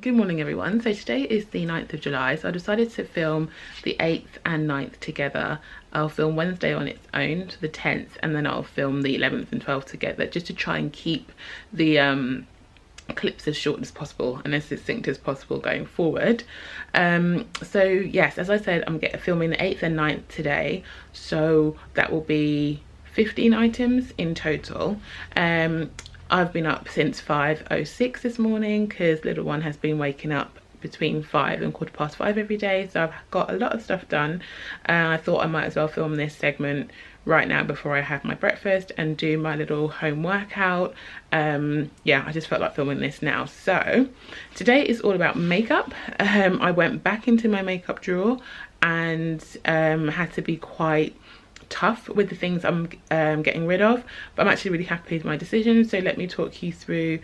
Good morning everyone. So today is the 9th of July, so I decided to film the 8th and 9th together. I'll film Wednesday on its own, to the 10th, and then I'll film the 11th and 12th together, just to try and keep the clips as short as possible and as succinct as possible going forward. So yes, as I said, I'm filming the 8th and 9th today, so that will be 15 items in total. I've been up since 5:06 this morning because little one has been waking up between 5 and 5:15 every day, so I've got a lot of stuff done, and I thought I might as well film this segment right now before I have my breakfast and do my little home workout. Yeah, I just felt like filming this now. So today is all about makeup. I went back into my makeup drawer and had to be quite tough with the things I'm getting rid of, but I'm actually really happy with my decision. So let me talk you through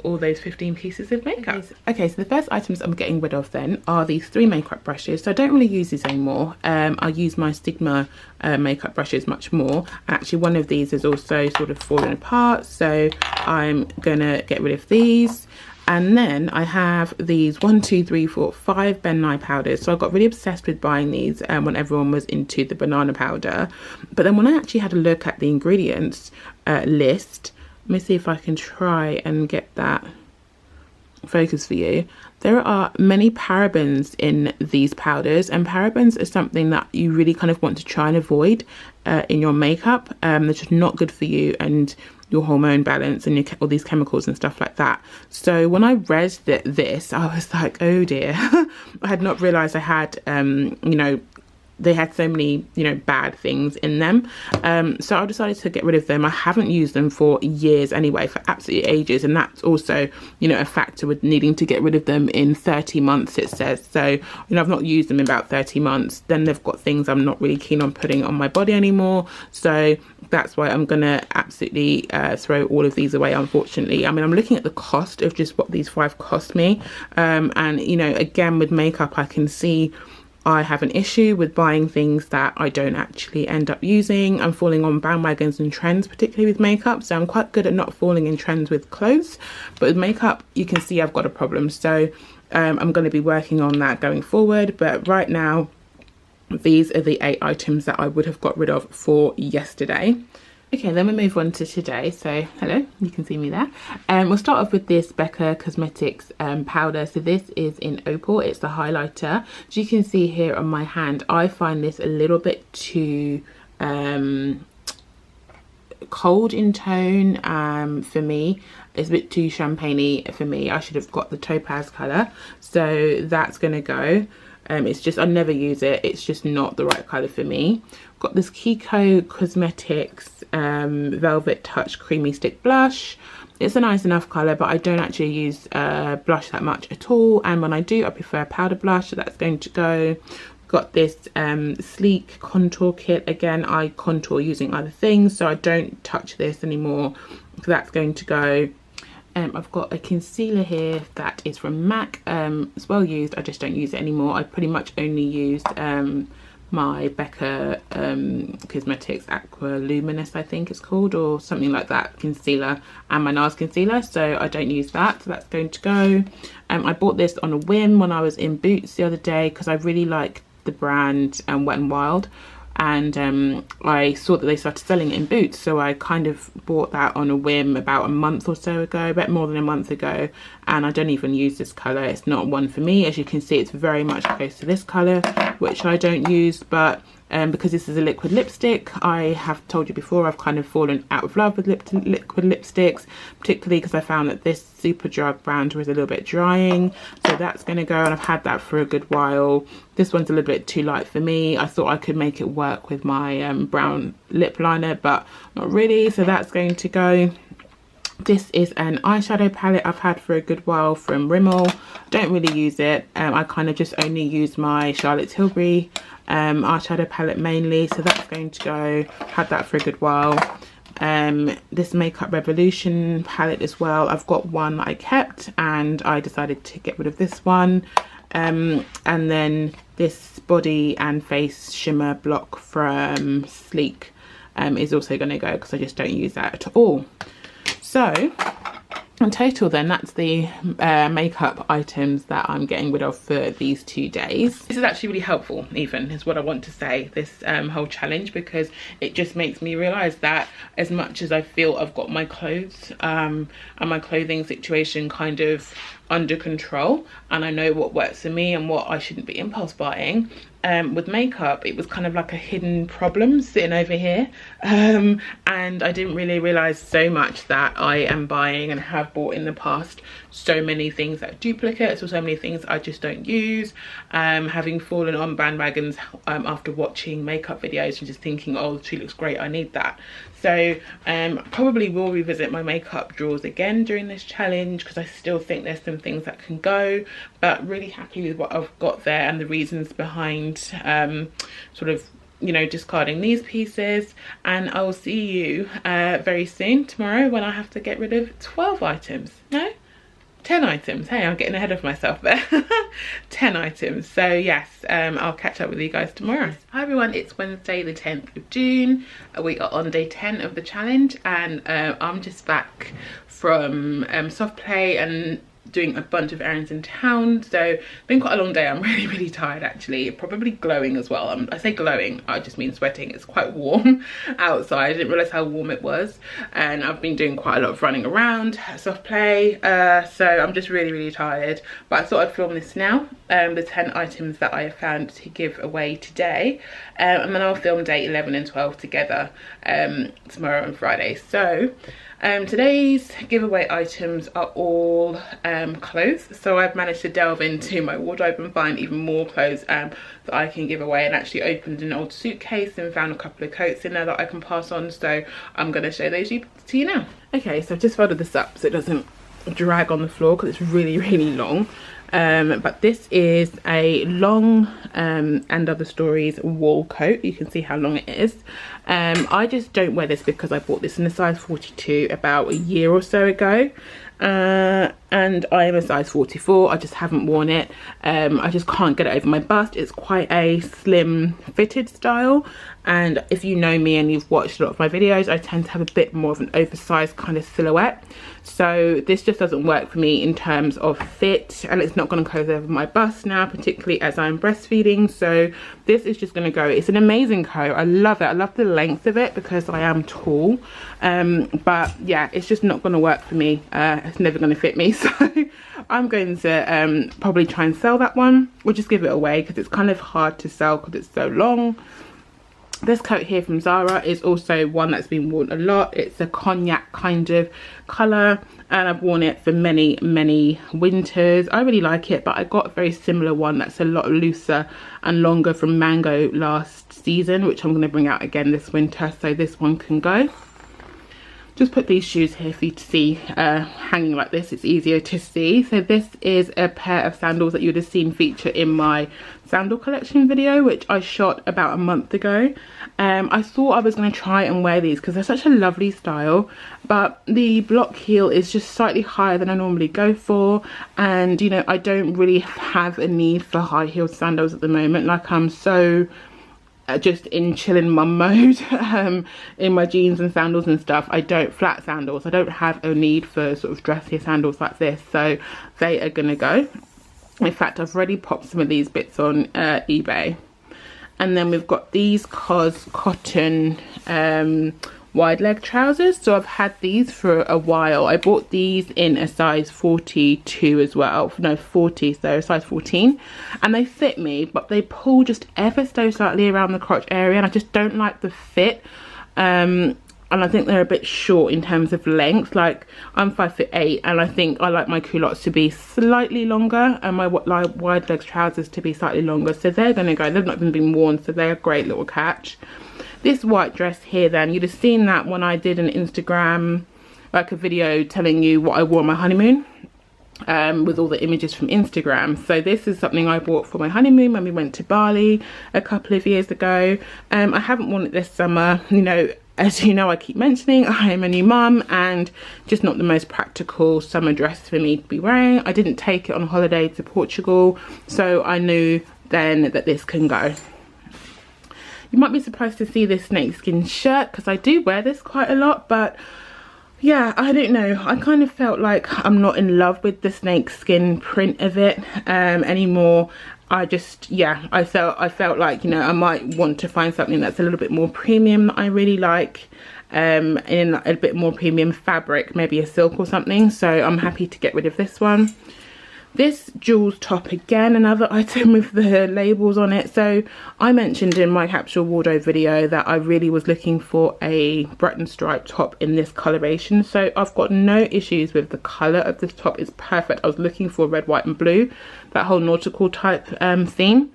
all those 15 pieces of makeup. Okay, so the first items I'm getting rid of then are these 3 makeup brushes. So I don't really use these anymore. I use my Stigma makeup brushes much more. Actually, one of these is also sort of falling apart, so I'm gonna get rid of these. And then I have these 5 Ben Nye powders. So I got really obsessed with buying these when everyone was into the banana powder. But then when I actually had a look at the ingredients list, let me see if I can try and get that focus for you. There are many parabens in these powders, and parabens are something that you really kind of want to try and avoid in your makeup. They're just not good for you and your hormone balance and all these chemicals and stuff like that. So when I read this, I was like, oh dear. I had not realized I had you know, they had so many, you know, bad things in them. So I decided to get rid of them. I haven't used them for years anyway, for absolutely ages, and that's also, you know, a factor with needing to get rid of them in 30 months, it says. So, you know, I've not used them in about 30 months. Then they've got things I'm not really keen on putting on my body anymore, so that's why I'm gonna absolutely throw all of these away, unfortunately. I mean, I'm looking at the cost of just what these 5 cost me, and you know, again, with makeup, I can see I have an issue with buying things that I don't actually end up using. I'm falling on bandwagons and trends, particularly with makeup. So I'm quite good at not falling in trends with clothes, but with makeup, you can see I've got a problem. So I'm going to be working on that going forward. But right now, these are the 8 items that I would have got rid of for yesterday. Okay, then we move on to today. So hello, you can see me there. We'll start off with this Becca Cosmetics powder. So this is in Opal. It's the highlighter. As you can see here on my hand, I find this a little bit too cold in tone for me. It's a bit too champagne-y for me. I should have got the topaz colour. So that's going to go. It's just, I never use it. It's just not the right colour for me. Got this Kiko Cosmetics Velvet Touch Creamy Stick Blush. It's a nice enough colour, but I don't actually use blush that much at all. And when I do, I prefer powder blush, so that's going to go. Got this Sleek Contour Kit. Again, I contour using other things, so I don't touch this anymore. So that's going to go. I've got a concealer here that is from MAC. It's well used, I just don't use it anymore. I pretty much only used my Becca Cosmetics Aqua Luminous, I think it's called, or something like that, concealer, and my NARS concealer, so I don't use that, so that's going to go. I bought this on a whim when I was in Boots the other day because I really like the brand Wet n Wild, and I saw that they started selling it in Boots, so I kind of bought that on a whim about a month or so ago, a bit more than a month ago, and I don't even use this colour. It's not one for me. As you can see, it's very much close to this colour, which I don't use, but because this is a liquid lipstick, I have told you before, I've kind of fallen out of love with liquid lipsticks, particularly because I found that this Superdrug brand was a little bit drying, so that's going to go, and I've had that for a good while. This one's a little bit too light for me. I thought I could make it work with my brown lip liner, but not really, so that's going to go. This is an eyeshadow palette I've had for a good while from Rimmel. Don't really use it. I kind of just only use my Charlotte Tilbury eyeshadow palette mainly, so that's going to go. Had that for a good while. This Makeup Revolution palette as well. I've got one that I kept and I decided to get rid of this one. And then this body and face shimmer block from Sleek is also going to go because I just don't use that at all. So in total then, that's the makeup items that I'm getting rid of for these 2 days. This is actually really helpful, even, is what I want to say, this whole challenge, because it just makes me realise that as much as I feel I've got my clothes and my clothing situation kind of under control, and I know what works for me and what I shouldn't be impulse buying, with makeup it was kind of like a hidden problem sitting over here, and I didn't really realise so much that I am buying and have bought in the past so many things that are duplicates, or so many things I just don't use, having fallen on bandwagons after watching makeup videos and just thinking, oh, she looks great, I need that. So probably will revisit my makeup drawers again during this challenge, because I still think there's some things that can go, but really happy with what I've got there and the reasons behind sort of, you know, discarding these pieces. And I will see you very soon tomorrow, when I have to get rid of 12 items. No? 10 items. Hey, I'm getting ahead of myself there. 10 items. So yes, I'll catch up with you guys tomorrow. Hi everyone, it's Wednesday the 10th of June. We are on day 10 of the challenge, and I'm just back from soft play and doing a bunch of errands in town. So it's been quite a long day. I'm really tired actually, probably glowing as well. I say glowing, I just mean sweating. It's quite warm outside. I didn't realize how warm it was, and I've been doing quite a lot of running around, soft play, so I'm just really tired. But I thought I'd film this now, the 10 items that I have found to give away today, and then I'll film day 11 and 12 together tomorrow and Friday. So today's giveaway items are all clothes, so I've managed to delve into my wardrobe and find even more clothes that I can give away, and actually opened an old suitcase and found a couple of coats in there that I can pass on, so I'm going to show those to you now. Okay, so I've just folded this up so it doesn't drag on the floor because it's really long. But this is a long and other stories wool coat. You can see how long it is. I just don't wear this because I bought this in a size 42 about a year or so ago, and I am a size 44. I just haven't worn it. I just can't get it over my bust. It's quite a slim fitted style, and if you know me and you've watched a lot of my videos, I tend to have a bit more of an oversized kind of silhouette, so this just doesn't work for me in terms of fit, and it's not going to close over my bust now, particularly as I'm breastfeeding. So this is just going to go. It's an amazing coat. I love it. I love the length of it because I am tall, but yeah, it's just not going to work for me. It's never going to fit me, so I'm going to probably try and sell that one, or just give it away because it's kind of hard to sell because it's so long. This coat here from Zara is also one that's been worn a lot. It's a cognac kind of colour, and I've worn it for many winters. I really like it, but I got a very similar one that's a lot looser and longer from Mango last season, which I'm going to bring out again this winter, so this one can go. Just put these shoes here for you to see, hanging like this, it's easier to see. So this is a pair of sandals that you would have seen feature in my sandal collection video, which I shot about a month ago. I thought I was going to try and wear these because they're such a lovely style, but the block heel is just slightly higher than I normally go for, and you know, I don't really have a need for high heeled sandals at the moment. Like, I'm so just in chilling mum mode in my jeans and sandals and stuff. I don't flat sandals. I don't have a need for sort of dressier sandals like this, so they are gonna go. In fact, I've already popped some of these bits on eBay. And then we've got these COS cotton wide leg trousers. So I've had these for a while. I bought these in a size 42 as well, no 40, so a size 14, and they fit me, but they pull just ever so slightly around the crotch area, and I just don't like the fit, and I think they're a bit short in terms of length. Like, I'm 5'8", and I think I like my culottes to be slightly longer and my wide legs trousers to be slightly longer, so they're gonna go. They've not even been worn, so they're a great little catch. This white dress here, then, you'd have seen that when I did an Instagram, like a video telling you what I wore on my honeymoon, with all the images from Instagram. So this is something I bought for my honeymoon when we went to Bali a couple of years ago. I haven't worn it this summer. You know, as you know, I keep mentioning, I am a new mum, and just not the most practical summer dress for me to be wearing. I didn't take it on holiday to Portugal, so I knew then that this can go. You might be surprised to see this snakeskin shirt because I do wear this quite a lot, but yeah, I don't know, I kind of felt like I'm not in love with the snake skin print of it anymore. I just, yeah, I felt like, you know, I might want to find something that's a little bit more premium that I really like, in a bit more premium fabric, maybe a silk or something. So I'm happy to get rid of this one. This Jules top, again, another item with the labels on it. So I mentioned in my capsule wardrobe video that I really was looking for a Breton stripe top in this coloration. So I've got no issues with the colour of this top. It's perfect. I was looking for red, white and blue, that whole nautical type theme.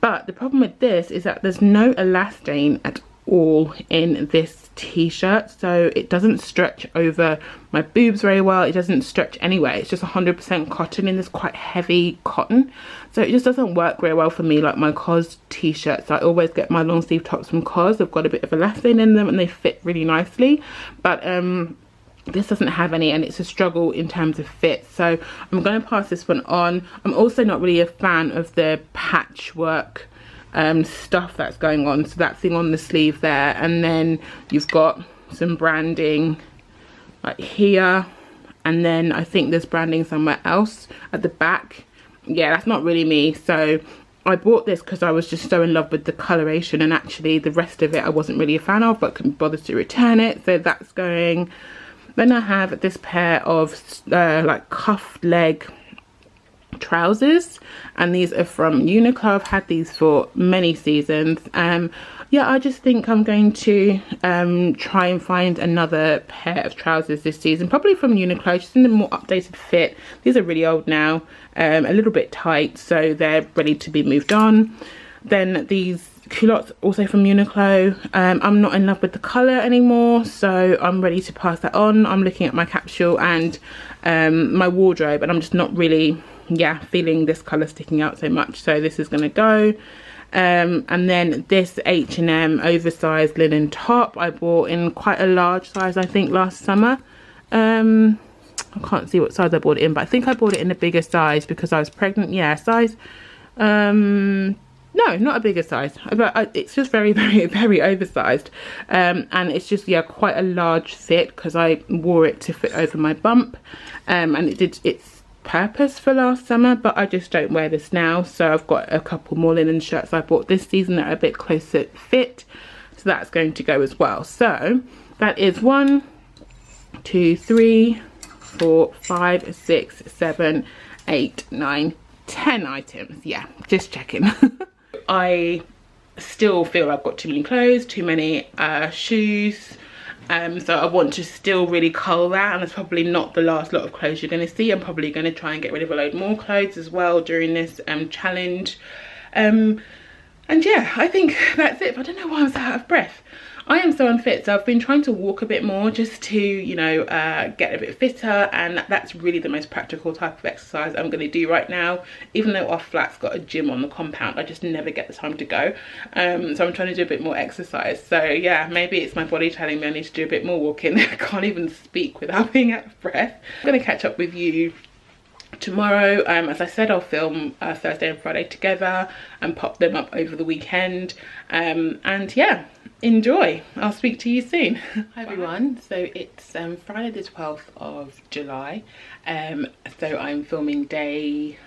But the problem with this is that there's no elastane at all in this t-shirt, so it doesn't stretch over my boobs very well. It doesn't stretch anyway. It's just 100% cotton in this quite heavy cotton, so it just doesn't work very well for me like my COS t-shirts. I always get my long sleeve tops from COS. They've got a bit of elastane in them and they fit really nicely, but this doesn't have any, and it's a struggle in terms of fit, so I'm going to pass this one on. I'm also not really a fan of the patchwork stuff that's going on, so that's thing on the sleeve there, and then you've got some branding like here, and then I think there's branding somewhere else at the back. Yeah, that's not really me, so I bought this because I was just so in love with the coloration, and actually the rest of it I wasn't really a fan of, but couldn't bother to return it, so that's going. Then I have this pair of like cuffed leg trousers, and these are from Uniqlo. I've had these for many seasons. Yeah, I just think I'm going to try and find another pair of trousers this season, probably from Uniqlo, just in a more updated fit. These are really old now, a little bit tight, so they're ready to be moved on. Then these culottes, also from Uniqlo. I'm not in love with the colour anymore, so I'm ready to pass that on. I'm looking at my capsule and my wardrobe, and I'm just not really, yeah, feeling this colour sticking out so much, so this is going to go. And then this H&M oversized linen top I bought in quite a large size, I think last summer. I can't see what size I bought it in, but I think I bought it in a bigger size because I was pregnant. Yeah, size no, not a bigger size, but it's just very, very, very oversized, and it's just, yeah, quite a large fit because I wore it to fit over my bump, and it did its purpose for last summer, but I just don't wear this now. So I've got a couple more linen shirts I bought this season that are a bit closer fit, so that's going to go as well. So that is 1, 2, 3, 4, 5, 6, 7, 8, 9, 10 items. Yeah, just checking. I still feel I've got too many clothes, too many shoes, so I want to still really cull that, and it's probably not the last lot of clothes you're going to see. I'm probably going to try and get rid of a load more clothes as well during this challenge, and yeah, I think that's it. But I don't know why I was out of breath. I am so unfit, so I've been trying to walk a bit more just to, you know, get a bit fitter, and that's really the most practical type of exercise I'm going to do right now. Even though our flat's got a gym on the compound, I just never get the time to go, so I'm trying to do a bit more exercise. So yeah, maybe it's my body telling me I need to do a bit more walking. I can't even speak without being out of breath. I'm going to catch up with you tomorrow. As I said, I'll film Thursday and Friday together and pop them up over the weekend, and yeah, enjoy. I'll speak to you soon. Hi everyone, so it's Friday the 12th of July, so I'm filming day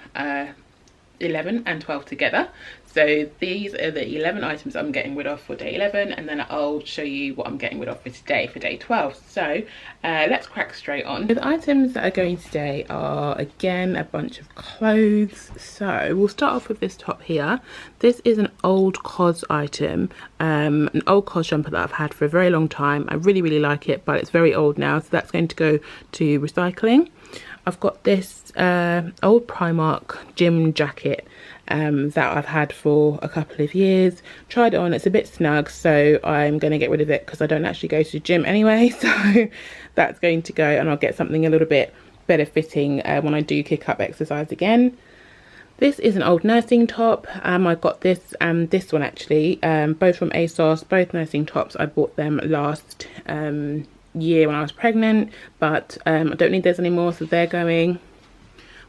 11 and 12 together. So these are the 11 items I'm getting rid of for day 11, and then I'll show you what I'm getting rid of for today for day 12. So let's crack straight on. The items that are going today are, again, a bunch of clothes. So we'll start off with this top here. This is an old COS item, an old COS jumper that I've had for a very long time. I really, really like it, but it's very old now, so that's going to go to recycling. I've got this old Primark gym jacket that I've had for a couple of years. Tried it on, it's a bit snug, so I'm going to get rid of it because I don't actually go to the gym anyway, so that's going to go, and I'll get something a little bit better fitting when I do kick up exercise again. This is an old nursing top. I got this and this one actually, both from ASOS, both nursing tops. I bought them last year when I was pregnant, but I don't need those anymore, so they're going.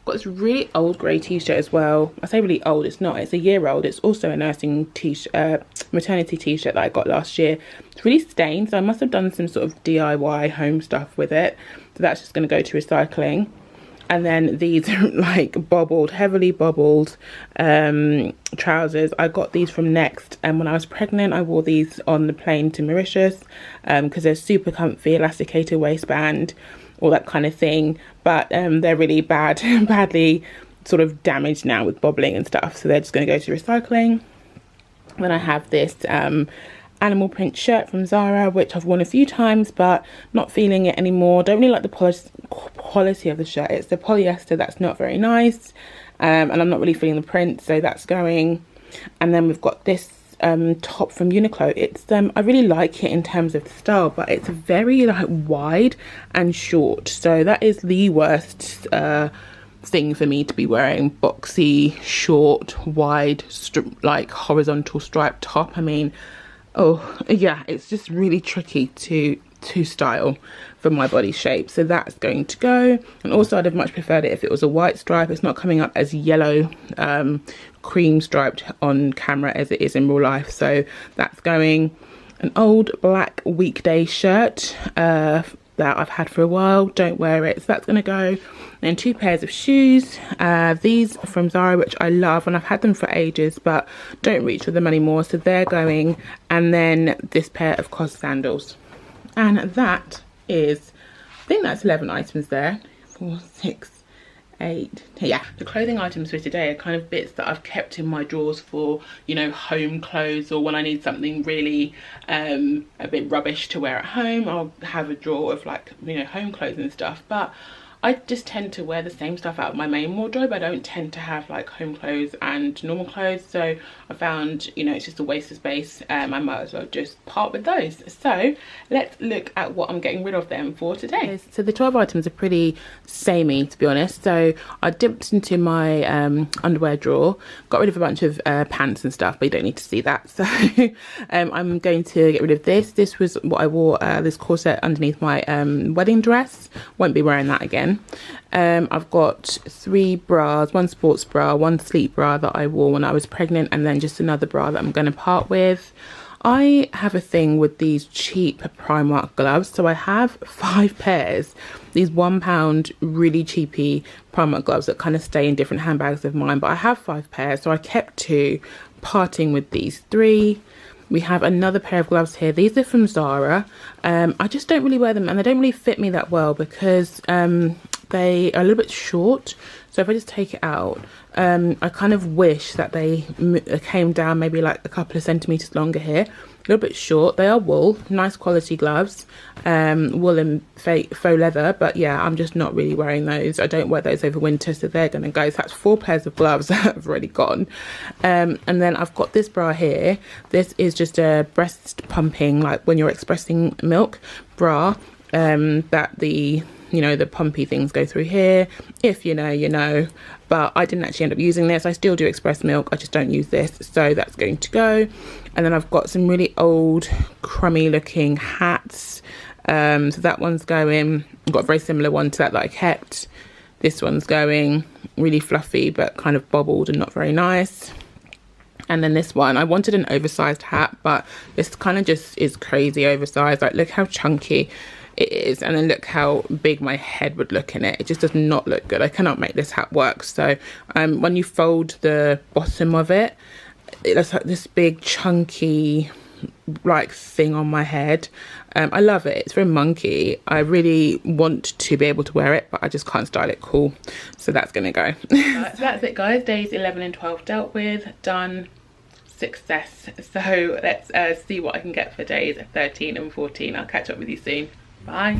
Got this really old grey t-shirt as well. I say really old, it's not, it's a year old. It's also a nursing t-shirt, maternity t-shirt that I got last year. It's really stained, so I must have done some sort of DIY home stuff with it. So that's just going to go to recycling. And then these like bobbled, heavily bobbled trousers. I got these from Next, and when I was pregnant I wore these on the plane to Mauritius because they're super comfy, elasticated waistband, all that kind of thing. But they're really badly sort of damaged now with bobbling and stuff, so they're just going to go to recycling. Then I have this animal print shirt from Zara, which I've worn a few times but not feeling it anymore. Don't really like the quality of the shirt. It's the polyester that's not very nice, and I'm not really feeling the print, so that's going. And then we've got this top from Uniqlo. It's I really like it in terms of the style, but it's very like wide and short, so that is the worst thing for me to be wearing. Boxy, short, wide, like horizontal striped top. I mean, oh yeah, it's just really tricky to style for my body shape, so that's going to go. And also I'd have much preferred it if it was a white stripe. It's not coming up as yellow cream striped on camera as it is in real life, so that's going. An old black weekday shirt that I've had for a while, don't wear it, so that's going to go. Then 2 pairs of shoes, these from Zara, which I love and I've had them for ages but don't reach for them anymore, so they're going. And then this pair of COS sandals, and that is, I think that's 11 items there. 4, 6, 8, yeah. The clothing items for today are kind of bits that I've kept in my drawers for, you know, home clothes, or when I need something really a bit rubbish to wear at home, I'll have a drawer of like, you know, home clothes and stuff. But I just tend to wear the same stuff out of my main wardrobe. I don't tend to have like home clothes and normal clothes, so I found, you know, it's just a waste of space. I might as well just part with those. So let's look at what I'm getting rid of them for today. So the 12 items are pretty samey, to be honest. So I dipped into my underwear drawer, got rid of a bunch of pants and stuff, but you don't need to see that. So I'm going to get rid of this. This was what I wore, this corset underneath my wedding dress. Won't be wearing that again. I've got 3 bras, 1 sports bra, 1 sleep bra that I wore when I was pregnant, and then just another bra that I'm going to part with. I have a thing with these cheap Primark gloves, so I have 5 pairs. These £1 really cheapy Primark gloves that kind of stay in different handbags of mine, but I have 5 pairs, so I kept 2, parting with these 3. We have another pair of gloves here. These are from Zara. I just don't really wear them, and they don't really fit me that well because they are a little bit short. So if I just take it out, I kind of wish that they came down maybe like a couple of centimeters longer here. A little bit short. They are wool, nice quality gloves, wool and faux leather, but yeah, I'm just not really wearing those. I don't wear those over winter, so they're gonna go. So that's 4 pairs of gloves that have already gone. And then I've got this bra here. This is just a breast pumping, like when you're expressing milk bra, that the, you know, the pumpy things go through here. If you know, you know. But I didn't actually end up using this. I still do express milk, I just don't use this, so that's going to go. And then I've got some really old crummy looking hats, so that one's going. I've got a very similar one to that I kept. This one's going, really fluffy but kind of bobbled and not very nice. And then this one, I wanted an oversized hat, but this kind of just is crazy oversized. Like, look how chunky it is, and then look how big my head would look in it. It just does not look good. I cannot make this hat work. So when you fold the bottom of it, it looks like this big chunky like thing on my head. I love it. It's very monkey. I really want to be able to wear it, but I just can't style it cool, so that's gonna go. So that's it, guys. Days 11 and 12 dealt with, done, success. So let's see what I can get for days 13 and 14. I'll catch up with you soon. Bye.